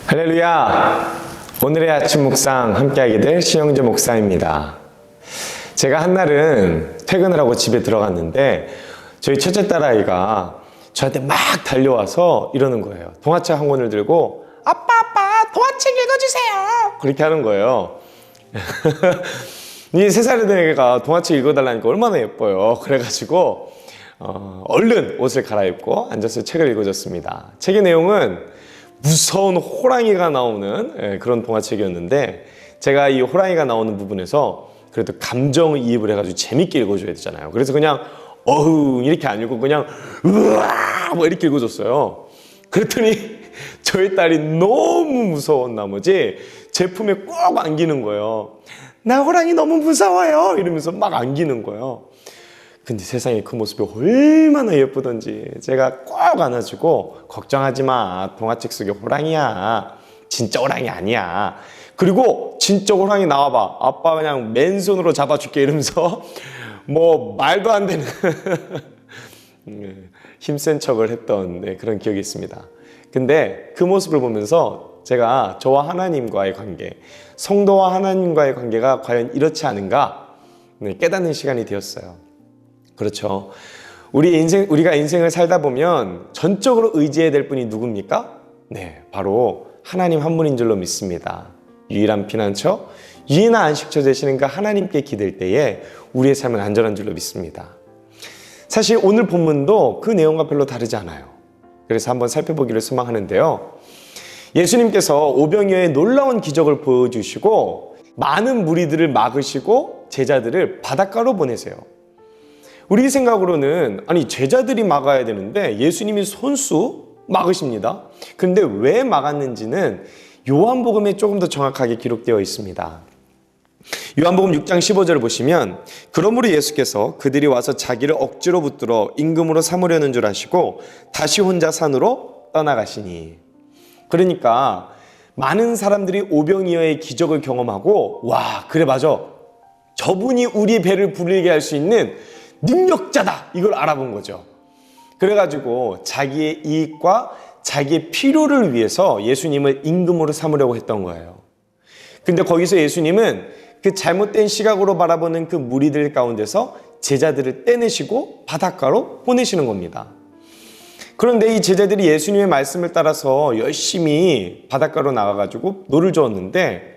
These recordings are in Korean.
할렐루야! 오늘의 아침 묵상 함께하게 될 신영재 목사입니다. 제가 한날은 퇴근을 하고 집에 들어갔는데 저희 첫째 딸아이가 저한테 막 달려와서 이러는 거예요. 동화책 한 권을 들고 아빠 동화책 읽어주세요! 그렇게 하는 거예요. 이 3살의 애가 동화책 읽어달라니까 얼마나 예뻐요. 그래가지고 얼른 옷을 갈아입고 앉아서 책을 읽어줬습니다. 책의 내용은 무서운 호랑이가 나오는 그런 동화책이었는데 제가 이 호랑이가 나오는 부분에서 그래도 감정이입을 해가지고 재밌게 읽어줘야 되잖아요. 그래서 그냥 어흥 이렇게 안 읽고 그냥 으아 뭐 이렇게 읽어줬어요. 그랬더니 저희 딸이 너무 무서운 나머지 제 품에 꼭 안기는 거예요. 나 호랑이 너무 무서워요 이러면서 막 안기는 거예요. 근데 세상에 그 모습이 얼마나 예쁘던지 제가 꼭 안아주고 걱정하지 마. 동화책 속의 호랑이야. 진짜 호랑이 아니야. 그리고 진짜 호랑이 나와봐. 아빠 그냥 맨손으로 잡아줄게 이러면서 뭐 말도 안 되는 힘센 척을 했던 그런 기억이 있습니다. 근데 그 모습을 보면서 제가 저와 하나님과의 관계, 성도와 하나님과의 관계가 과연 이렇지 않은가 깨닫는 시간이 되었어요. 그렇죠. 우리가 인생을 살다 보면 전적으로 의지해야 될 분이 누굽니까? 네, 바로 하나님 한 분인 줄로 믿습니다. 유일한 피난처, 유일한 안식처 되시는 그 하나님께 기댈 때에 우리의 삶은 안전한 줄로 믿습니다. 사실 오늘 본문도 그 내용과 별로 다르지 않아요. 그래서 한번 살펴보기를 소망하는데요. 예수님께서 오병이어의 놀라운 기적을 보여주시고 많은 무리들을 막으시고 제자들을 바닷가로 보내세요. 우리 생각으로는 아니 제자들이 막아야 되는데 예수님이 손수 막으십니다. 그런데 왜 막았는지는 요한복음에 조금 더 정확하게 기록되어 있습니다. 요한복음 6장 15절을 보시면 그러므로 예수께서 그들이 와서 자기를 억지로 붙들어 임금으로 삼으려는 줄 아시고 다시 혼자 산으로 떠나가시니. 그러니까 많은 사람들이 오병이어의 기적을 경험하고 와 그래 맞아 저분이 우리 배를 불리게 할 수 있는 능력자다 이걸 알아본 거죠. 그래가지고 자기의 이익과 자기의 필요를 위해서 예수님을 임금으로 삼으려고 했던 거예요. 근데 거기서 예수님은 그 잘못된 시각으로 바라보는 그 무리들 가운데서 제자들을 떼내시고 바닷가로 보내시는 겁니다. 그런데 이 제자들이 예수님의 말씀을 따라서 열심히 바닷가로 나가가지고 노를 저었는데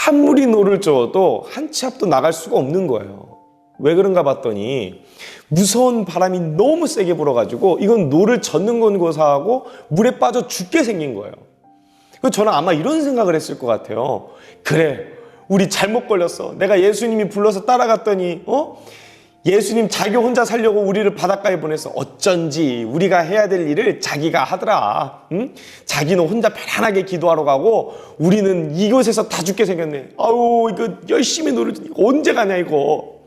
아무리 노를 저어도 한 치 앞도 나갈 수가 없는 거예요. 왜 그런가 봤더니 무서운 바람이 너무 세게 불어가지고 이건 노를 젓는 건 고사하고 물에 빠져 죽게 생긴 거예요. 저는 아마 이런 생각을 했을 것 같아요. 그래 우리 잘못 걸렸어. 내가 예수님이 불러서 따라갔더니 예수님 자기 혼자 살려고 우리를 바닷가에 보내서 어쩐지 우리가 해야 될 일을 자기가 하더라. 응? 자기는 혼자 편안하게 기도하러 가고 우리는 이곳에서 다 죽게 생겼네. 아우 이거 열심히 노를 언제 가냐 이거.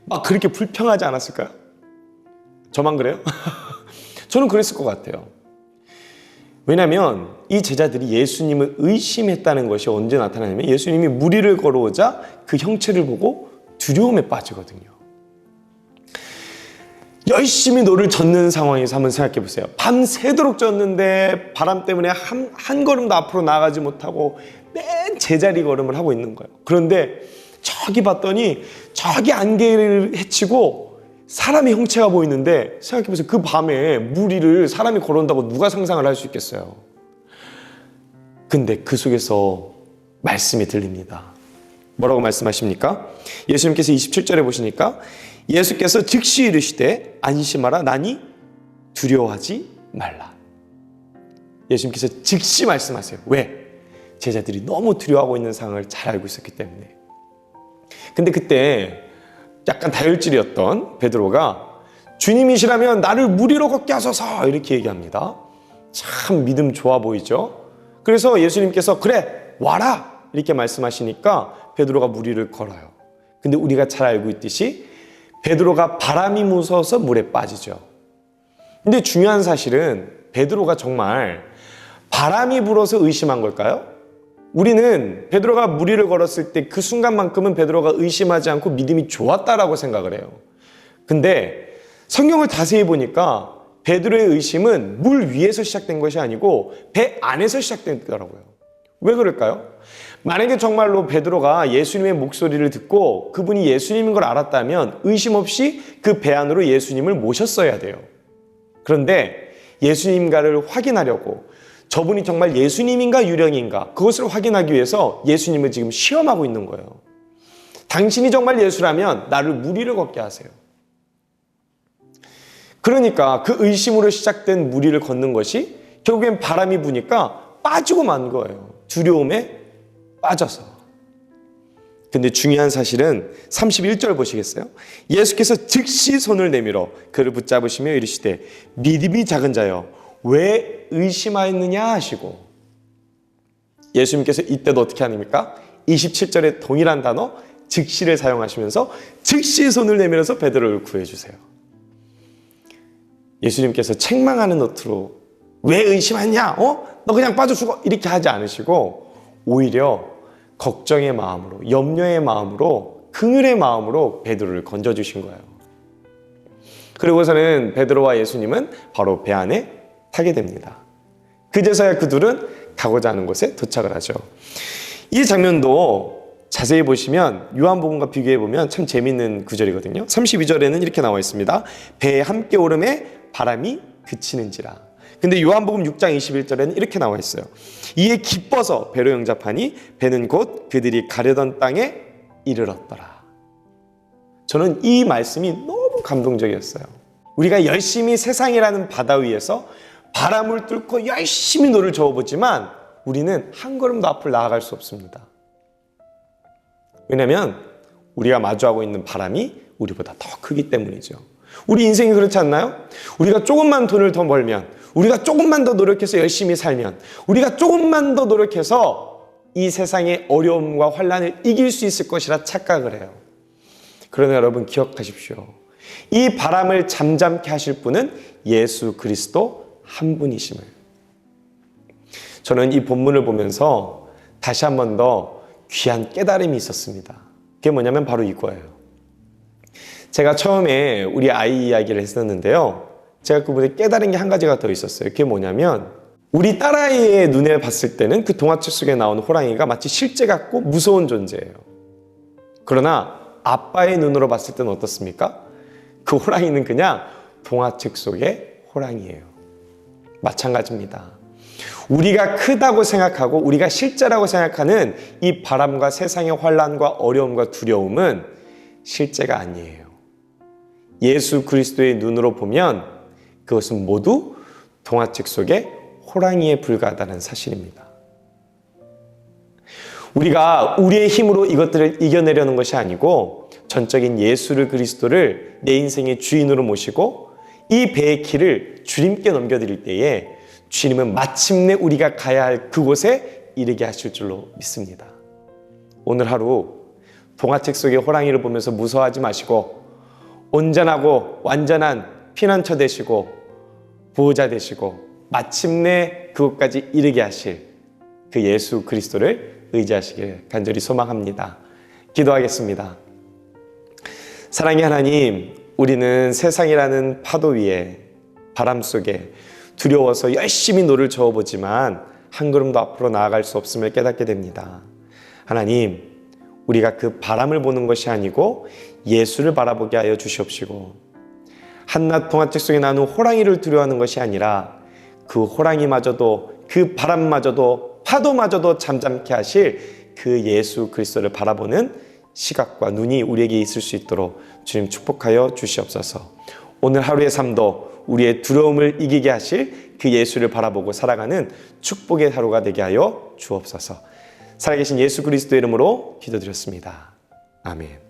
막 그렇게 불평하지 않았을까요? 저만 그래요? 저는 그랬을 것 같아요. 왜냐하면 이 제자들이 예수님을 의심했다는 것이 언제 나타나냐면 예수님이 무리를 걸어오자 그 형체를 보고 두려움에 빠지거든요. 열심히 노를 젓는 상황에서 한번 생각해 보세요. 밤새도록 젓는데 바람 때문에 한 걸음도 앞으로 나가지 못하고 맨 제자리 걸음을 하고 있는 거예요. 그런데 저기 봤더니 저기 안개를 헤치고 사람의 형체가 보이는데 생각해보세요. 그 밤에 무리를 사람이 걸어온다고 누가 상상을 할 수 있겠어요. 근데 그 속에서 말씀이 들립니다. 뭐라고 말씀하십니까? 예수님께서 27절에 보시니까 예수께서 즉시 이르시되 안심하라 나니 두려워하지 말라. 예수님께서 즉시 말씀하세요. 왜? 제자들이 너무 두려워하고 있는 상황을 잘 알고 있었기 때문에. 근데 그때 약간 다혈질이었던 베드로가 주님이시라면 나를 무리로 걷게 하소서 이렇게 얘기합니다. 참 믿음 좋아 보이죠? 그래서 예수님께서 그래 와라 이렇게 말씀하시니까 베드로가 무리를 걸어요. 근데 우리가 잘 알고 있듯이 베드로가 바람이 무서워서 물에 빠지죠. 근데 중요한 사실은 베드로가 정말 바람이 불어서 의심한 걸까요? 우리는 베드로가 무리를 걸었을 때 그 순간만큼은 베드로가 의심하지 않고 믿음이 좋았다라고 생각을 해요. 근데 성경을 자세히 보니까 베드로의 의심은 물 위에서 시작된 것이 아니고 배 안에서 시작되더라고요. 왜 그럴까요? 만약에 정말로 베드로가 예수님의 목소리를 듣고 그분이 예수님인 걸 알았다면 의심 없이 그 배 안으로 예수님을 모셨어야 돼요. 그런데 예수님과를 확인하려고 저분이 정말 예수님인가 유령인가 그것을 확인하기 위해서 예수님을 지금 시험하고 있는 거예요. 당신이 정말 예수라면 나를 물 위를 걷게 하세요. 그러니까 그 의심으로 시작된 물 위를 걷는 것이 결국엔 바람이 부니까 빠지고 만 거예요. 두려움에 빠져서. 근데 중요한 사실은 31절 보시겠어요? 예수께서 즉시 손을 내밀어 그를 붙잡으시며 이르시되 믿음이 작은 자여 왜 의심하였느냐 하시고, 예수님께서 이때도 어떻게 하십니까? 27절에 동일한 단어 즉시를 사용하시면서 즉시 손을 내밀어서 베드로를 구해주세요. 예수님께서 책망하는 노트로 왜 의심하냐? 너 그냥 빠져 죽어! 이렇게 하지 않으시고 오히려 걱정의 마음으로, 염려의 마음으로, 긍휼의 마음으로 베드로를 건져주신 거예요. 그리고서는 베드로와 예수님은 바로 배 안에 타게 됩니다. 그제서야 그 둘은 가고자 하는 곳에 도착을 하죠. 이 장면도 자세히 보시면 요한복음과 비교해보면 참 재미있는 구절이거든요. 32절에는 이렇게 나와 있습니다. 배에 함께 오름에 바람이 그치는지라. 근데 요한복음 6장 21절에는 이렇게 나와 있어요. 이에 기뻐서 배로 영접하니 배는 곧 그들이 가려던 땅에 이르렀더라. 저는 이 말씀이 너무 감동적이었어요. 우리가 열심히 세상이라는 바다 위에서 바람을 뚫고 열심히 노를 저어보지만 우리는 한 걸음도 앞을 나아갈 수 없습니다. 왜냐하면 우리가 마주하고 있는 바람이 우리보다 더 크기 때문이죠. 우리 인생이 그렇지 않나요? 우리가 조금만 돈을 더 벌면, 우리가 조금만 더 노력해서 열심히 살면, 우리가 조금만 더 노력해서 이 세상의 어려움과 환난을 이길 수 있을 것이라 착각을 해요. 그러나 여러분 기억하십시오. 이 바람을 잠잠케 하실 분은 예수 그리스도 한 분이심을. 저는 이 본문을 보면서 다시 한 번 더 귀한 깨달음이 있었습니다. 그게 뭐냐면 바로 이거예요. 제가 처음에 우리 아이 이야기를 했었는데요. 제가 그분에 깨달은 게 한 가지가 더 있었어요. 그게 뭐냐면 우리 딸아이의 눈에 봤을 때는 그 동화책 속에 나오는 호랑이가 마치 실제 같고 무서운 존재예요. 그러나 아빠의 눈으로 봤을 때는 어떻습니까? 그 호랑이는 그냥 동화책 속의 호랑이에요. 마찬가지입니다. 우리가 크다고 생각하고 우리가 실제라고 생각하는 이 바람과 세상의 환난과 어려움과 두려움은 실제가 아니에요. 예수 그리스도의 눈으로 보면 그것은 모두 동화책 속의 호랑이에 불과하다는 사실입니다. 우리가 우리의 힘으로 이것들을 이겨내려는 것이 아니고 전적인 예수 그리스도를 내 인생의 주인으로 모시고 이 배의 키를 주님께 넘겨드릴 때에 주님은 마침내 우리가 가야 할 그곳에 이르게 하실 줄로 믿습니다. 오늘 하루 동화책 속의 호랑이를 보면서 무서워하지 마시고 온전하고 완전한 피난처 되시고 보호자 되시고 마침내 그곳까지 이르게 하실 그 예수 그리스도를 의지하시길 간절히 소망합니다. 기도하겠습니다. 사랑의 하나님, 우리는 세상이라는 파도 위에 바람 속에 두려워서 열심히 노를 저어보지만 한 걸음도 앞으로 나아갈 수 없음을 깨닫게 됩니다. 하나님, 우리가 그 바람을 보는 것이 아니고 예수를 바라보게 하여 주시옵시고 한낱 동화책 속에 나오는 호랑이를 두려워하는 것이 아니라 그 호랑이마저도 그 바람마저도 파도마저도 잠잠케 하실 그 예수 그리스도를 바라보는 시각과 눈이 우리에게 있을 수 있도록 주님 축복하여 주시옵소서. 오늘 하루의 삶도 우리의 두려움을 이기게 하실 그 예수를 바라보고 살아가는 축복의 하루가 되게 하여 주옵소서. 살아계신 예수 그리스도의 이름으로 기도드렸습니다. 아멘.